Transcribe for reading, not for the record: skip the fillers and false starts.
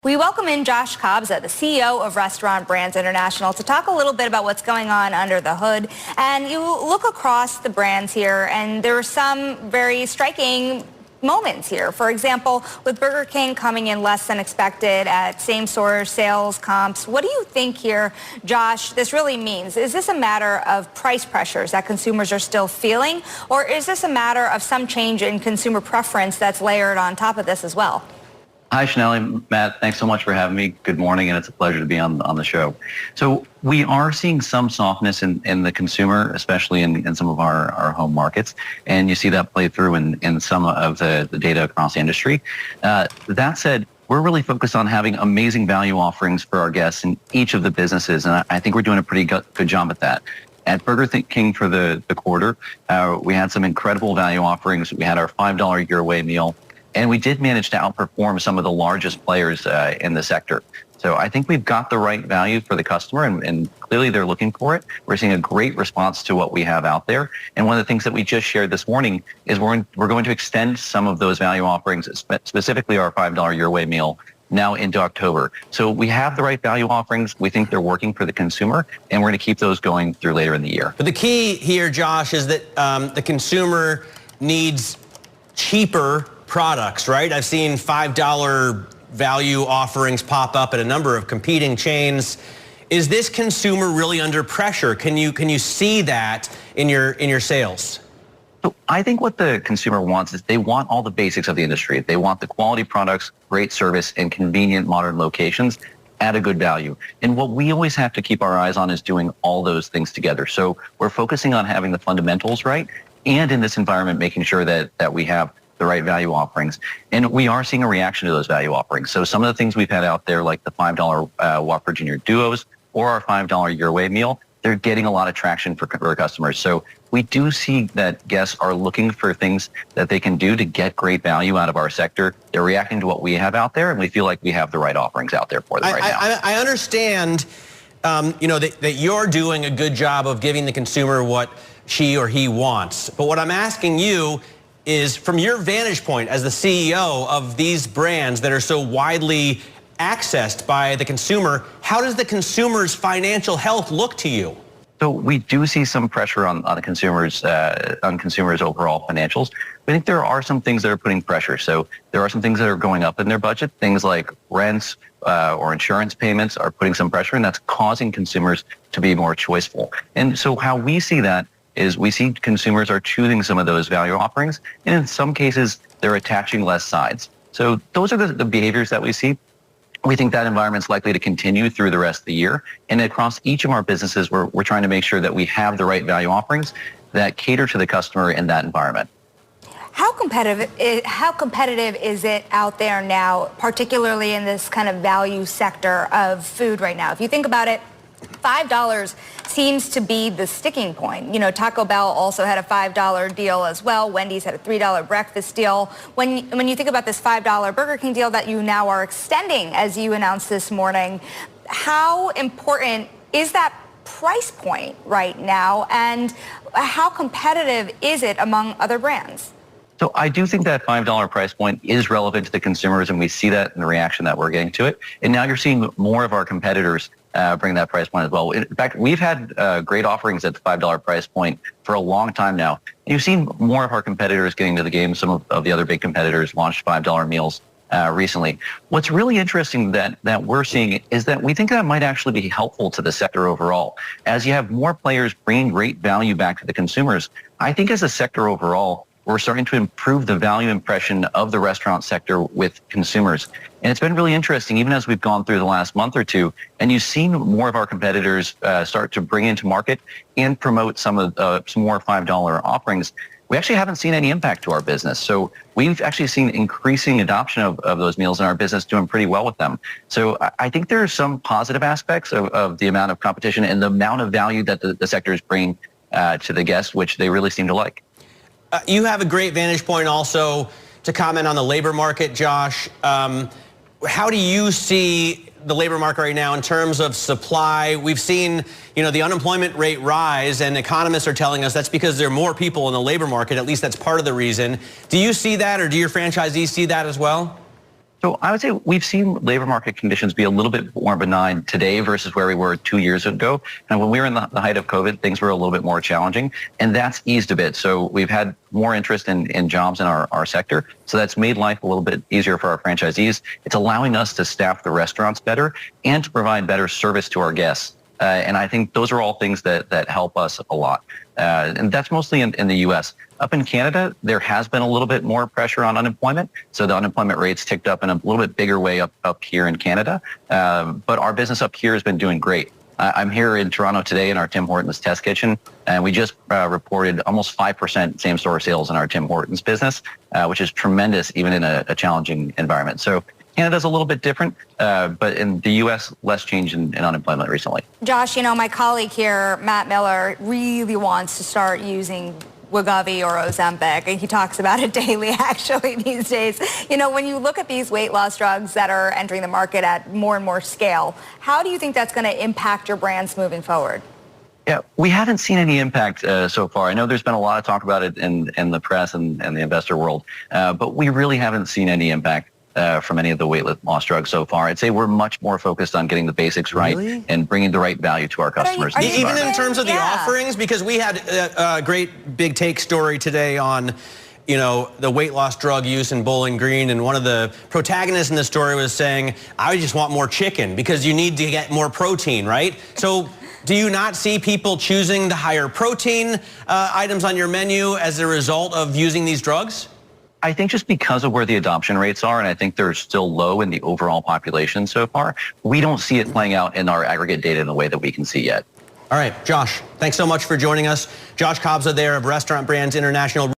We welcome in Josh Kobza, the CEO of Restaurant Brands International, to talk a little bit about what's going on under the hood. And you look across the brands here, and there are some very striking moments here. For example, with Burger King coming in less than expected at same-store sales comps, what do you think here, Josh, this really means? Is this a matter of price pressures that consumers are still feeling, or is this a matter of some change in consumer preference that's layered on top of this as well? Hi, Sonali. Matt, thanks so much for having me. Good morning, and it's a pleasure to be on the show. So we are seeing some softness in the consumer, especially in some of our home markets, and you see that play through in some of the data across the industry. That said, we're really focused on having amazing value offerings for our guests in each of the businesses, and I think we're doing a pretty good job at that. At Burger King for the quarter, we had some incredible value offerings. We had our $5 your way meal. And we did manage to outperform some of the largest players in the sector. So I think we've got the right value for the customer, and clearly they're looking for it. We're seeing a great response to what we have out there. And one of the things that we just shared this morning is we're going to extend some of those value offerings, specifically our $5 your way meal, now into October. So we have the right value offerings. We think they're working for the consumer, and we're going to keep those going through later in the year. But the key here, Josh, is that the consumer needs cheaper products, right? I've seen $5 value offerings pop up at a number of competing chains. Is this consumer really under pressure? Can you see that in your sales? So I think what the consumer wants is they want all the basics of the industry. They want the quality products, great service, and convenient modern locations at a good value. And what we always have to keep our eyes on is doing all those things together. So we're focusing on having the fundamentals right, and in this environment, making sure that we have the right value offerings. And we are seeing a reaction to those value offerings. So some of the things we've had out there, like the $5 Whopper Junior Duos or our $5 your way meal, they're getting a lot of traction for customers. So we do see that guests are looking for things that they can do to get great value out of our sector. They're reacting to what we have out there, and we feel like we have the right offerings out there for them right now. I understand, that you're doing a good job of giving the consumer what she or he wants. But what I'm asking you is, from your vantage point as the CEO of these brands that are so widely accessed by the consumer, how does the consumer's financial health look to you? So we do see some pressure on the consumers' overall financials. We think there are some things that are putting pressure. So there are some things that are going up in their budget. Things like rents or insurance payments are putting some pressure, and that's causing consumers to be more choiceful. And so how we see that is we see consumers are choosing some of those value offerings, and in some cases, they're attaching less sides. So those are the behaviors that we see. We think that environment's likely to continue through the rest of the year. And across each of our businesses, we're trying to make sure that we have the right value offerings that cater to the customer in that environment. How competitive is it out there now, particularly in this kind of value sector of food right now? If you think about it, $5 seems to be the sticking point. You know, Taco Bell also had a $5 deal as well. Wendy's had a $3 breakfast deal. When you think about this $5 Burger King deal that you now are extending, as you announced this morning, how important is that price point right now, and how competitive is it among other brands? So I do think that $5 price point is relevant to the consumers, and we see that in the reaction that we're getting to it. And now you're seeing more of our competitors bring that price point as well. In fact, we've had great offerings at the $5 price point for a long time now. And you've seen more of our competitors getting to the game. Some of the other big competitors launched $5 meals recently. What's really interesting that we're seeing is that we think that might actually be helpful to the sector overall. As you have more players bringing great value back to the consumers, I think as a sector overall, we're starting to improve the value impression of the restaurant sector with consumers. And it's been really interesting, even as we've gone through the last month or two, and you've seen more of our competitors start to bring into market and promote some more $5 offerings. We actually haven't seen any impact to our business. So we've actually seen increasing adoption of those meals in our business, doing pretty well with them. So I think there are some positive aspects of the amount of competition and the amount of value that the sector is bringing to the guests, which they really seem to like. You have a great vantage point also to comment on the labor market, Josh. How do you see the labor market right now in terms of supply? We've seen, the unemployment rate rise, and economists are telling us that's because there are more people in the labor market. At least that's part of the reason. Do you see that, or do your franchisees see that as well? So I would say we've seen labor market conditions be a little bit more benign today versus where we were 2 years ago. And when we were in the height of COVID, things were a little bit more challenging, and that's eased a bit. So we've had more interest in jobs in our sector. So that's made life a little bit easier for our franchisees. It's allowing us to staff the restaurants better and to provide better service to our guests. And I think those are all things that help us a lot. And that's mostly in the U.S. Up in Canada, there has been a little bit more pressure on unemployment. So the unemployment rates ticked up in a little bit bigger way up here in Canada. But our business up here has been doing great. I'm here in Toronto today in our Tim Hortons test kitchen, and we just reported almost 5% same-store sales in our Tim Hortons business, which is tremendous even in a challenging environment. So Canada's a little bit different, but in the U.S., less change in unemployment recently. Josh, my colleague here, Matt Miller, really wants to start using Wegovy or Ozempic, and he talks about it daily actually these days. When you look at these weight loss drugs that are entering the market at more and more scale, how do you think that's going to impact your brands moving forward? Yeah, we haven't seen any impact so far. I know there's been a lot of talk about it in the press and the investor world, but we really haven't seen any impact from any of the weight loss drugs so far. I'd say we're much more focused on getting the basics right and bringing the right value to our customers. Even in terms of the offerings, because we had a great big take story today on the weight loss drug use in Bowling Green, and one of the protagonists in the story was saying, I just want more chicken because you need to get more protein, right? So do you not see people choosing the higher protein items on your menu as a result of using these drugs? I think just because of where the adoption rates are, and I think they're still low in the overall population so far, we don't see it playing out in our aggregate data in the way that we can see yet. All right, Josh, thanks so much for joining us. Josh Kobza there of Restaurant Brands International.